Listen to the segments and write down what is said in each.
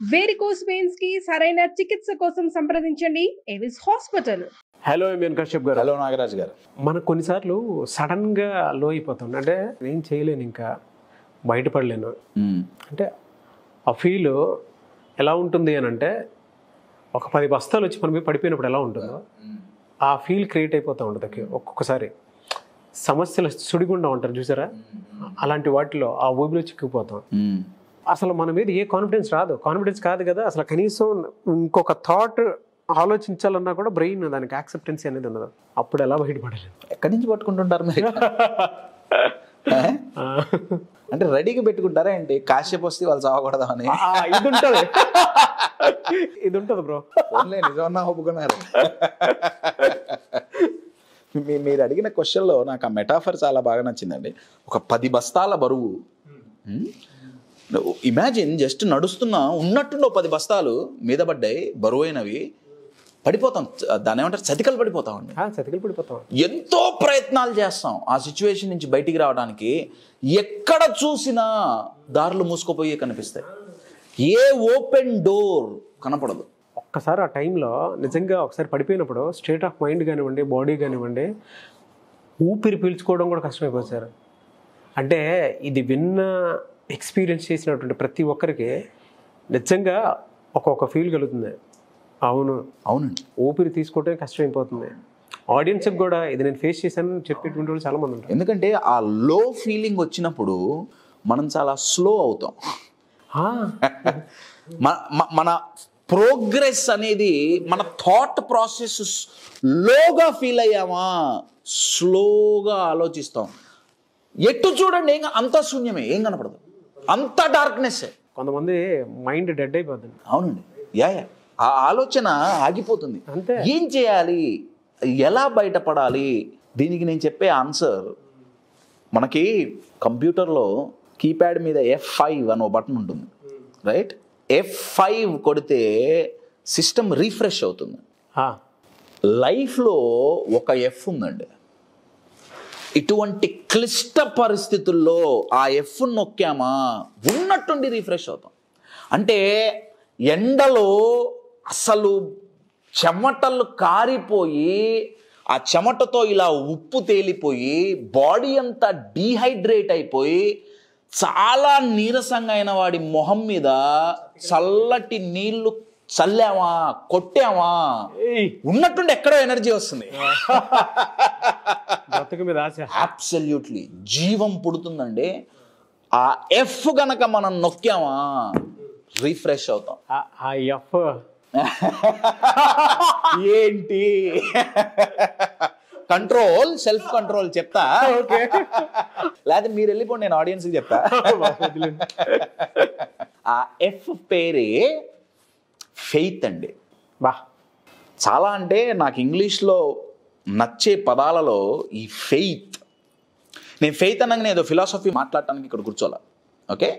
Varicose veins కి సరైన చికిత్స కోసం సంప్రదించండి Avis hospital. Hello MN Kashyap గారు. హలో నాగరాజ్ గారు. మనకు కొన్నిసార్లు సడన్గా లో అయిపోతాం, అంటే ఏం చేయలేను, ఇంకా బయటపడలేను. అంటే ఆ ఫీల్ ఎలా ఉంటుంది అని అంటే, ఒక 10 బస్తాలు వచ్చి మన మీద పడిపోయినప్పుడు ఎలా ఉంటుందో ఆ ఫీల్ క్రియేట్ అయిపోతూ ఉంటుంది. ఒక్కొక్కసారి సమస్యలు సుడిగుండా ఉంటారు చూసారా, అలాంటి వాటిలో ఆ ఊబిలో చిక్కుపోతాం. అసలు మన మీద ఏ కాన్ఫిడెన్స్ రాదు. కాన్ఫిడెన్స్ కాదు కదా, అసలు కనీసం ఇంకొక థాట్ ఆలోచించాలన్నా కూడా బ్రెయిన్ దానికి యాక్సెప్టెన్సీ అనేది ఉండదు. అప్పుడు ఎలా బయటపడలేదు. ఎక్కడి నుంచి పట్టుకుంటుంటారు మీరు? అంటే రెడీగా పెట్టుకుంటారా ఏంటి? కాశ్యప్ వస్తే వాళ్ళు చావకూడదా అని? ఇది ఉంటుంది, ఇది ఉంటుంది బ్రో. నిజమన్నా ఒప్పుకున్నారు. మీరు అడిగిన క్వశ్చన్లో నాకు ఆ మెటాఫర్ చాలా బాగా నచ్చిందండి. ఒక 10 బస్తాల బరువు. ఇమాజిన్, జస్ట్ నడుస్తున్నా ఉన్నట్టుండి 10 బస్తాలు మీద పడ్డాయి, బరువైనవి, పడిపోతాం. దాని ఏమంటారు, చతికలు పడిపోతామండి. చతికలు పడిపోతాం. ఎంతో ప్రయత్నాలు చేస్తాం ఆ సిచ్యువేషన్ నుంచి బయటికి రావడానికి. ఎక్కడ చూసినా దారులు మూసుకుపోయి కనిపిస్తాయి, ఏ ఓపెన్ డోర్ కనపడదు. ఒక్కసారి ఆ టైంలో నిజంగా ఒకసారి పడిపోయినప్పుడు స్టేట్ ఆఫ్ మైండ్ కానివ్వండి, బాడీ కానివ్వండి, ఊపిరి పీల్చుకోవడం కూడా కష్టమైపోతుంది సార్. అంటే ఇది విన్న ఎక్స్పీరియన్స్ చేసినటువంటి ప్రతి ఒక్కరికి నిజంగా ఒక్కొక్క ఫీల్ కలుగుతుంది. అవునండి, ఊపిరి తీసుకోవడమే కష్టమైపోతుంది. ఆడియన్స్కి కూడా ఇది నేను ఫేస్ చేశాను చెప్పేటువంటి వాళ్ళు చాలామంది ఉంటారు. ఎందుకంటే ఆ లో ఫీలింగ్ వచ్చినప్పుడు మనం చాలా స్లో అవుతాం. మన ప్రోగ్రెస్ అనేది, మన థాట్ ప్రాసెస్ లోగా ఫీల్ అయ్యామా, స్లోగా ఆలోచిస్తాం. ఎటు చూడండి అంత శూన్యమే, ఏం కనపడదు, అంత డార్క్నెస్. కొంతమంది మైండ్ డెడ్ అయిపోతుంది. అవునండి, ఆ ఆలోచన ఆగిపోతుంది. అంతే. ఏం చేయాలి, ఎలా బయటపడాలి? దీనికి నేను చెప్పే ఆన్సర్, మనకి కంప్యూటర్లో కీప్యాడ్ మీద F5 అని ఒక బటన్ ఉంటుంది, రైట్? F5 కొడితే సిస్టమ్ రీఫ్రెష్ అవుతుంది. లైఫ్లో ఒక F ఉందండి. ఇటువంటి క్లిష్ట పరిస్థితుల్లో ఆ F నొక్కామా ఉన్నట్టుండి రీఫ్రెష్ అవుతాం. అంటే ఎండలో అసలు చెమటలు కారిపోయి, ఆ చెమటతో ఇలా ఉప్పు తేలిపోయి, బాడీ అంతా డీహైడ్రేట్ అయిపోయి, చాలా నీరసంగా అయిన వాడి మొహం మీద చల్లటి నీళ్లు చల్లామా, కొట్టామా, ఉన్నట్టుండి ఎక్కడో ఎనర్జీ వస్తుంది. అబ్సల్యూట్లీ జీవం పుడుతుందండి. ఆ F గనక మనం నొక్కామా రీఫ్రెష్ అవుతాం. ఆ F ఏంటి? కంట్రోల్, సెల్ఫ్ కంట్రోల్ చెప్తా, లేదా మీరు వెళ్ళిపోండి, నేను ఆడియన్స్కి చెప్తా. ఆ F పేరే ఫెయిత్ అండి. చాలా అంటే నాకు ఇంగ్లీష్లో నచ్చే పదాలలో ఈ ఫెయిత్, నేను ఫెయిత్ అనగానే ఏదో ఫిలాసఫీ మాట్లాడటానికి ఇక్కడ కూర్చోాల. Okay,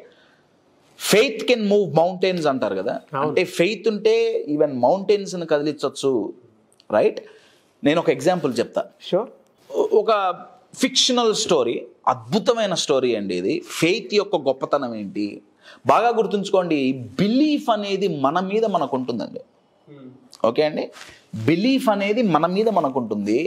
faith can move mountains అంటారు కదా. అంటే ఫెయిత్ ఉంటే ఈవెన్ మౌంటైన్స్ని కదిలించవచ్చు, రైట్? నేను ఒక ఎగ్జాంపుల్ చెప్తా. షూర్. ఒక ఫిక్షనల్ స్టోరీ, అద్భుతమైన స్టోరీ అండి ఇది. ఫెయిత్ యొక్క గొప్పతనం ఏంటి బాగా గుర్తుంచుకోండి. బిలీఫ్ అనేది మన మీద మనకు ఉంటుందండి. ఓకే అండి, బిలీఫ్ అనేది మన మీద మనకు ఉంటుంది.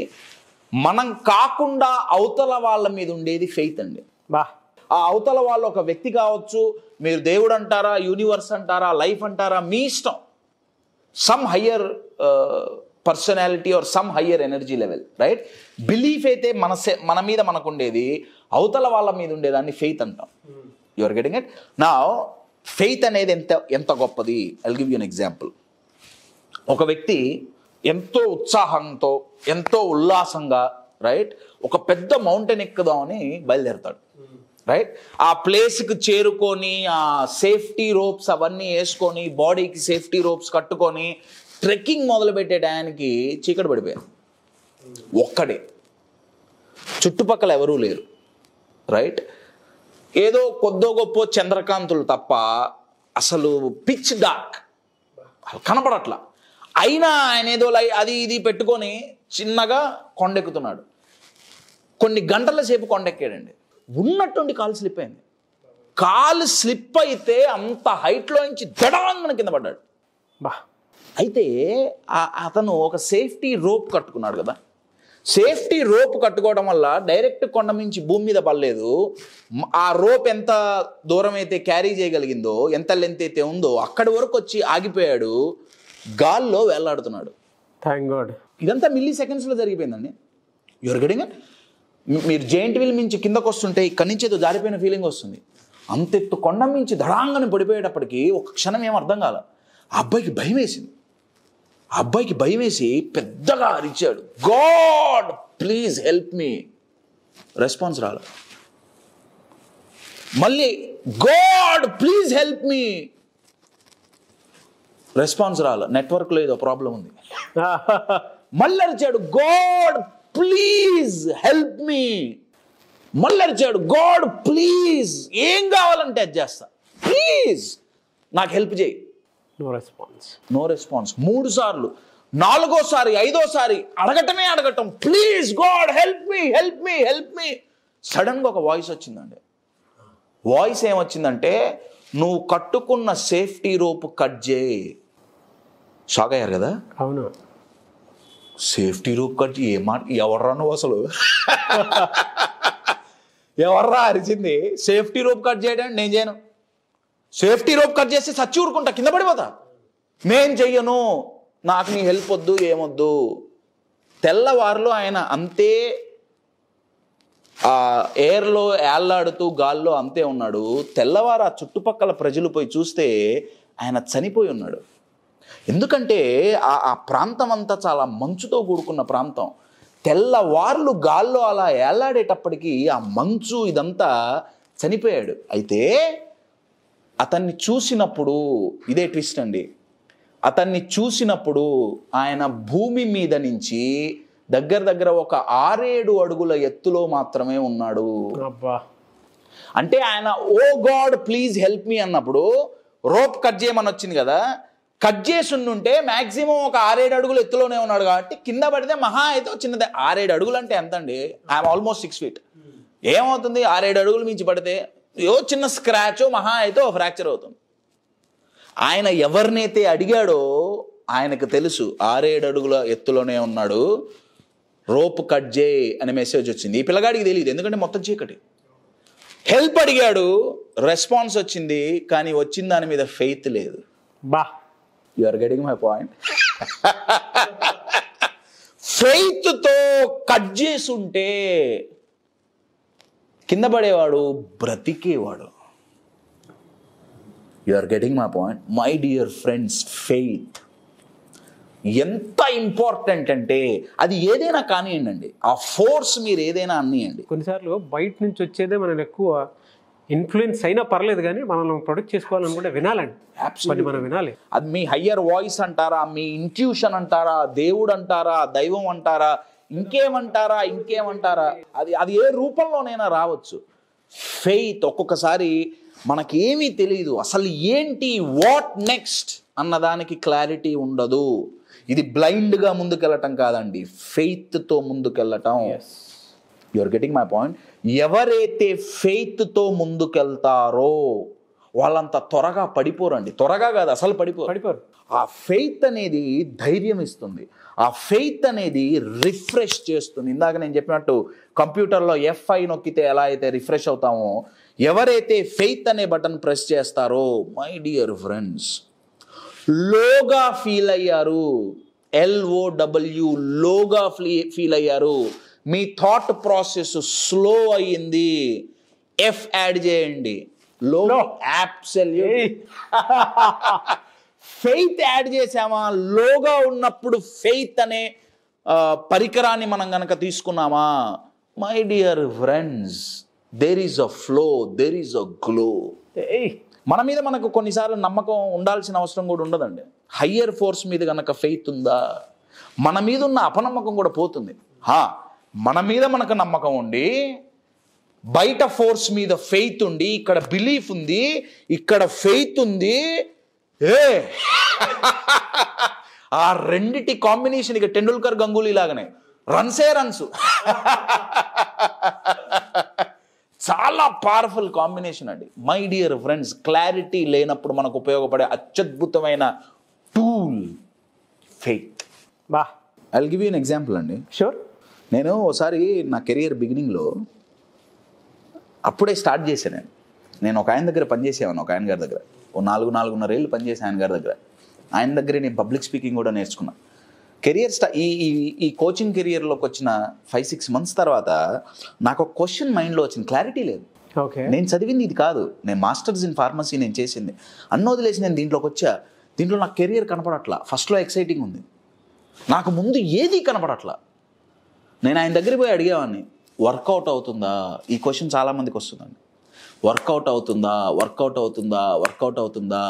మనం కాకుండా అవతల వాళ్ళ మీద ఉండేది ఫెయిత్ అండి. ఆ అవతల వాళ్ళు ఒక వ్యక్తి కావచ్చు, మీరు దేవుడు అంటారా, యూనివర్స్ అంటారా, లైఫ్ అంటారా, మీ ఇష్టం. Some higher personality or some higher energy level, right? Belief అయితే మన మీద మనకు ఉండేది, అవతల వాళ్ళ మీద ఉండేదాన్ని ఫెయిత్ అంటాం. You are getting it? నా ఫెయిత్ అనేది ఎంత గొప్పది. I'll give you an example. ఒక వ్యక్తి ఎంతో ఉత్సాహంతో, ఎంతో ఉల్లాసంగా, రైట్, ఒక పెద్ద మౌంటైన్ ఎక్కుదామని బయలుదేరతాడు, రైట్? ఆ ప్లేస్కి చేరుకొని, ఆ సేఫ్టీ రోప్స్ అవన్నీ వేసుకొని, బాడీకి సేఫ్టీ రోప్స్ కట్టుకొని ట్రెక్కింగ్ మొదలుపెట్టే టయానికి చీకటి పడిపోయారు. ఒక్కడే, చుట్టుపక్కల ఎవరూ లేరు, రైట్? ఏదో కొద్దో గొప్ప చంద్రకాంతులు తప్ప అసలు పిచ్ డార్క్, కనపడట్లా. అయినా ఆయన ఏదో అది ఇది పెట్టుకొని చిన్నగా కొండెక్కుతున్నాడు. కొన్ని గంటల సేపు కొండెక్కాడండి. ఉన్నట్టుండి కాలు స్లిప్ అయింది. కాలు స్లిప్ అయితే అంత హైట్లో నుంచి దడాంగన కింద పడ్డాడు. బా అయితే అతను ఒక సేఫ్టీ రోప్ కట్టుకున్నాడు కదా. సేఫ్టీ రోప్ కట్టుకోవడం వల్ల డైరెక్ట్ కొండ నుంచి భూమి మీద పడలేదు. ఆ రోప్ ఎంత దూరం అయితే క్యారీ చేయగలిగిందో, ఎంత లెంత్ అయితే ఉందో అక్కడి వరకు వచ్చి ఆగిపోయాడు, గాల్లో వేలాడుతున్నాడు. Thank God. ఇదంతా మిల్లీ సెకండ్స్లో జరిగిపోయిందండి. You're getting it. మీరు జెయింట్ వీల్ మించి కిందకు వస్తుంటే ఇక్కడి నుంచి ఏదో జారిపోయిన ఫీలింగ్ వస్తుంది. అంతెత్తు కొండ మించి దడాంగని పడిపోయేటప్పటికి ఒక క్షణం ఏం అర్థం కాల. ఆ అబ్బాయికి భయం వేసింది. ఆ అబ్బాయికి భయం వేసి పెద్దగా అరిచాడు, God please help me. Response రాల. మళ్ళీ God please help me. Response రాల. నెట్వర్క్లో ఏదో ప్రాబ్లం ఉంది. మళ్ళీ అరిచాడు, గాడ్ ప్లీజ్ హెల్ప్ మీ. మళ్ళీ అరిచాడు, గాడ్ ప్లీజ్ ఏం కావాలంటే అది చేస్తా, ప్లీజ్ నాకు హెల్ప్ చేయి. No response. No response. 3 సార్లు, 4వసారి 5వసారి అడగటం, please God help me help me help me. సడన్గా ఒక వాయిస్ వచ్చిందండి. వాయిస్ ఏమొచ్చిందంటే, నువ్వు కట్టుకున్న సేఫ్టీ రోప్ కట్ చేయి. షాక్ అయ్యారు కదా. అవును. సేఫ్టీ రోప్ కట్ చేయి. ఎవర్రా నువ్వు అసలు? ఎవర్రా అరిచింది? సేఫ్టీ రోప్ కట్ చేయడానికి నేను చేయను. సేఫ్టీ రోప్ కట్ చేస్తే చచ్చి ఊరుకుంటా, కింద పడిపోతా. నేను చెయ్యను, నాకు నీ హెల్ప్ వద్దు, ఏమొద్దు. తెల్లవారులో ఆయన అంతే ఆ ఎయిర్లో ఏళ్లాడుతూ గాల్లో అంతే ఉన్నాడు. తెల్లవారు ఆ చుట్టుపక్కల ప్రజలు పోయి చూస్తే ఆయన చనిపోయి ఉన్నాడు. ఎందుకంటే ఆ ప్రాంతం అంతా చాలా మంచుతో కూడుకున్న ప్రాంతం. తెల్లవార్లు గాల్లో అలా ఏళ్లాడేటప్పటికీ ఆ మంచు ఇదంతా చనిపోయాడు. అయితే అతన్ని చూసినప్పుడు ఇదే ట్విస్ట్ అండి. అతన్ని చూసినప్పుడు ఆయన భూమి మీద నుంచి దగ్గర ఒక 6-7 అడుగుల ఎత్తులో మాత్రమే ఉన్నాడు. అంటే ఆయన ఓ గాడ్ ప్లీజ్ హెల్ప్ మీ అన్నప్పుడు రోప్ కట్ చేయమని వచ్చింది కదా. కట్ చేసి ఉండుంటే మ్యాక్సిమం ఒక 6-7 అడుగులు ఎత్తులోనే ఉన్నాడు కాబట్టి కింద పడితే మహా అయితే చిన్నదే. 6-7 అడుగులు అంటే ఎంత అండి? I'm almost 6 feet. ఏమవుతుంది 6-7 అడుగులు మించి పడితే? ఏదో చిన్న స్క్రాచ్ మహా అయితే ఓ ఫ్రాక్చర్ అవుతుంది. ఆయన ఎవరినైతే అడిగాడో ఆయనకు తెలుసు 6-7 అడుగుల ఎత్తులోనే ఉన్నాడు, రోప్ కట్ చేయి అనే మెసేజ్ వచ్చింది. ఈ పిల్లగాడికి తెలియదు, ఎందుకంటే మొత్తం చీకటి. హెల్ప్ అడిగాడు, రెస్పాన్స్ వచ్చింది, కానీ వచ్చిన దాని మీద ఫెయిత్ లేదు. బా, you are getting my point. ఫెయిత్తో కట్ చేసి ఉంటే కింద పడేవాడు, బ్రతికేవాడు. You are getting my point. My dear friends, faith ఎంత ఇంపార్టెంట్ అంటే అది ఏదైనా కానివ్వండి, ఆ ఫోర్స్ మీరు ఏదైనా అనియండి. కొన్నిసార్లు బయట నుంచి వచ్చేదే మనం ఎక్కువ ఇన్ఫ్లుయెన్స్ అయినా పర్లేదు, కానీ మనం ప్రొటెక్ట్ చేసుకోవాలనుకుంటే వినాలండి. మనం వినాలి. అది మీ హయ్యర్ వాయిస్ అంటారా, మీ ఇంట్యూషన్ అంటారా, దేవుడు అంటారా, దైవం అంటారా, ఇంకేమంటారా, అది ఏ రూపంలోనైనా రావచ్చు. ఫెయిత్ ఒక్కొక్కసారి మనకేమీ తెలియదు, అసలు ఏంటి వాట్ నెక్స్ట్ అన్నదానికి క్లారిటీ ఉండదు. ఇది బ్లైండ్గా ముందుకెళ్ళటం కాదండి, ఫెయిత్తో ముందుకెళ్ళటం. You are getting my point. ఎవరైతే ఫెయిత్తో ముందుకెళ్తారో వాళ్ళంత త్వరగా పడిపోరండి. త్వరగా కాదు, అసలు పడిపోరు. ఆ ఫెయిత్ అనేది ధైర్యం ఇస్తుంది, ఆ ఫెయిత్ అనేది రిఫ్రెష్ చేస్తుంది. ఇందాక నేను చెప్పినట్టు కంప్యూటర్లో F5 నొక్కితే ఎలా అయితే రిఫ్రెష్ అవుతామో, ఎవరైతే ఫెయిత్ అనే బటన్ ప్రెస్ చేస్తారో మై డియర్ ఫ్రెండ్స్, లోగా ఫీల్ అయ్యారు. LOW, లోగా ఫీల్ అయ్యారు. మీ థాట్ ప్రాసెస్ స్లో అయ్యింది. F యాడ్ చేయండి, లో. అబ్సల్యూట్. ఫెయిత్ యాడ్ చేసామా, లోగా ఉన్నప్పుడు ఫెయిత్ అనే పరికరాన్ని మనం గనక తీసుకున్నామా, my dear friends, there is a flow, there is a glow. మన మీద మనకు కొన్నిసార్లు నమ్మకం ఉండాల్సిన అవసరం కూడా ఉండదండి. హయ్యర్ ఫోర్స్ మీద గనక ఫెయిత్ ఉందా, మన మీద ఉన్న అపనమ్మకం కూడా పోతుంది. మన మీద మనకు నమ్మకం ఉండి, బయట ఫోర్స్ మీద ఫెయిత్ ఉండి, ఇక్కడ బిలీఫ్ ఉంది, ఇక్కడ ఫెయిత్ ఉంది. ఆ రెండిటి కాంబినేషన్ ఇక టెండూల్కర్ గంగూలీ లాగానే, రన్సే రన్స్. చాలా పవర్ఫుల్ కాంబినేషన్ అండి. మై డియర్ ఫ్రెండ్స్, క్లారిటీ లేనప్పుడు మనకు ఉపయోగపడే అత్యద్భుతమైన టూల్ ఫెయిత్. బా, I will give you an example అండి. షూర్. నేను ఒకసారి నా కెరియర్ బిగినింగ్లో అప్పుడే స్టార్ట్ చేశాను. నేను ఒక ఆయన దగ్గర పనిచేసేవాను, ఒక ఆయన గారి దగ్గర 4.5 ఏళ్ళు పనిచేసే ఆయన గారి దగ్గర. ఆయన దగ్గరే నేను పబ్లిక్ స్పీకింగ్ కూడా నేర్చుకున్నాను. కెరియర్ ఈ కోచింగ్ కెరియర్లోకి వచ్చిన 5-6 మంత్స్ తర్వాత నాకు ఒక క్వశ్చన్ మైండ్లో వచ్చింది, క్లారిటీ లేదు. ఓకే. నేను చదివింది ఇది కాదు, నేను మాస్టర్స్ ఇన్ ఫార్మసీ నేను చేసింది. వదిలేసి నేను దీంట్లోకి వచ్చా. దీంట్లో నాకు కెరియర్ కనపడట్లా. ఫస్ట్లో ఎక్సైటింగ్ ఉంది, నాకు ముందు ఏది కనపడట్లా. నేను ఆయన దగ్గర పోయి అడిగేవాడిని, వర్కౌట్ అవుతుందా? ఈ క్వశ్చన్ చాలామందికి వస్తుందండి. వర్కౌట్ అవుతుందా, వర్కౌట్ అవుతుందా, వర్కౌట్ అవుతుందా,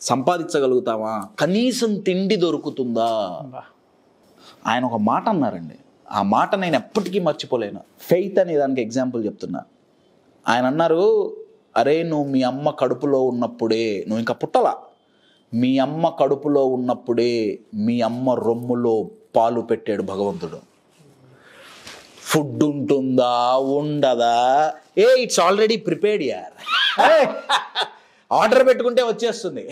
సంపాదించగలుగుతామా, కనీసం తిండి దొరుకుతుందా? ఆయన ఒక మాట అన్నారండి, ఆ మాట నేను ఎప్పటికీ మర్చిపోలేను. ఫెయిత్ అనే దానికి ఎగ్జాంపుల్ చెప్తున్నా. ఆయన అన్నారు, అరే నువ్వు మీ అమ్మ కడుపులో ఉన్నప్పుడే, నువ్వు ఇంకా పుట్టలా, మీ అమ్మ కడుపులో ఉన్నప్పుడే మీ అమ్మ రొమ్ములో పాలు పెట్టాడు భగవంతుడు. ఫుడ్ ఉంటుందా, ఉండదా, ఇట్స్ ఆల్రెడీ ప్రిపేర్డ్ యార్. ఆర్డర్ పెట్టుకుంటే వచ్చేస్తుంది.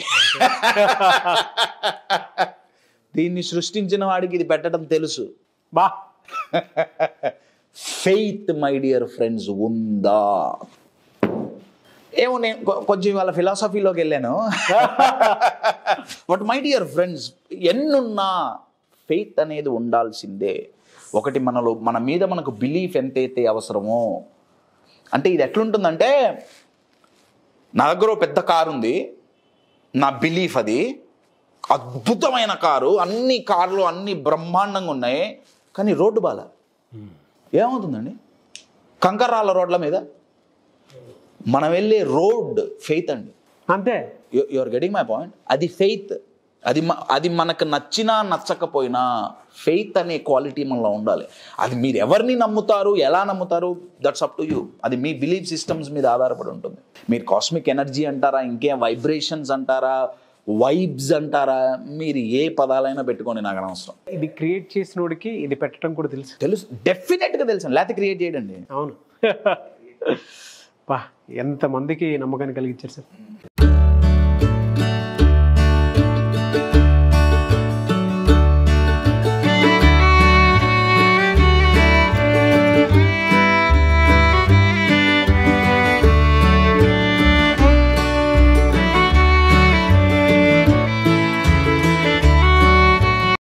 దీన్ని సృష్టించిన వాడికి ఇది పెట్టడం తెలుసు. బా, ఫెయిత్ మై డియర్ ఫ్రెండ్స్ ఉందా? ఏమో నేను కొంచెం వాళ్ళ ఫిలాసఫీలోకి వెళ్ళాను. బట్ మై డియర్ ఫ్రెండ్స్, ఎన్నున్నా ఫెయిత్ అనేది ఉండాల్సిందే. ఒకటి మన మీద మనకు బిలీఫ్ ఎంతైతే అవసరమో, అంటే ఇది ఎట్లుంటుందంటే, నా దగ్గర పెద్ద కారు ఉంది, నా బిలీఫ్ అది అద్భుతమైన కారు, అన్ని కార్లు అన్ని బ్రహ్మాండంగా ఉన్నాయి, కానీ రోడ్డు బాల ఏమవుతుందండి? కంకర్రాళ్ళ రోడ్ల మీద మనం వెళ్ళే రోడ్ ఫెయిత్ అండి. అంతే. You are getting my point. అది ఫెయిత్. అది మనకు నచ్చినా నచ్చకపోయినా ఫెయిత్ అనే క్వాలిటీ మనలో ఉండాలి. అది మీరు ఎవరిని నమ్ముతారు, ఎలా నమ్ముతారు, దట్స్ అప్ టు యూ. అది మీ బిలీఫ్ సిస్టమ్స్ మీద ఆధారపడి ఉంటుంది. మీరు కాస్మిక్ ఎనర్జీ అంటారా, ఇంకేం వైబ్రేషన్స్ అంటారా, వైబ్స్ అంటారా, మీరు ఏ పదాలైనా పెట్టుకోండి, నాకు అనవసరం. ఇది క్రియేట్ చేసినోడికి ఇది పెట్టడం కూడా తెలుసు. డెఫినెట్గా తెలుసు, లేకపోతే క్రియేట్ చేయడండి. అవును. బా, ఎంతమందికి నమ్మకాన్ని కలిగించారు సార్.